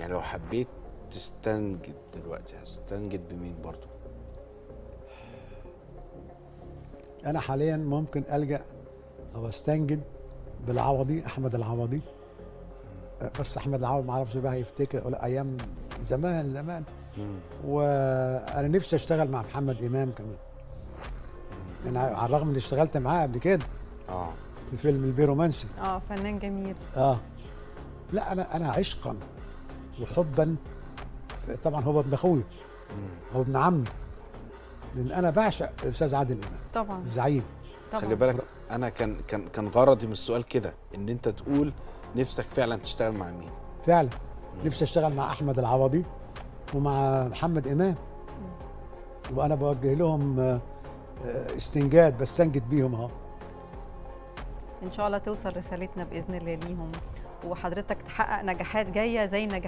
يعني لو حبيت تستنجد دلوقتي هتستنجد بمين برضو؟ انا حاليا ممكن الجا او استنجد بالعوضي، احمد العوضي. بس احمد العوضي ما اعرفش بقى هيفتكر ولا ايام زمان زمان. وانا نفسي اشتغل مع محمد امام كمان. انا على الرغم اني اشتغلت معاه قبل كده في فيلم البيرومانسي. فنان جميل. لا انا عشقا وحبا. طبعا هو ابن اخويا، هو ابن عمي، لان انا بعشق الاستاذ عادل امام طبعا الزعيم. خلي بالك انا كان غرضي من السؤال كده، ان انت تقول نفسك فعلا تشتغل مع مين. فعلا نفسي اشتغل مع احمد العوضي ومع محمد امام. وانا بوجه لهم استنجاد، بستنجد بيهم اهو. ان شاء الله توصل رسالتنا باذن الله ليهم، وحضرتك تحقق نجاحات جايه زي النجاحات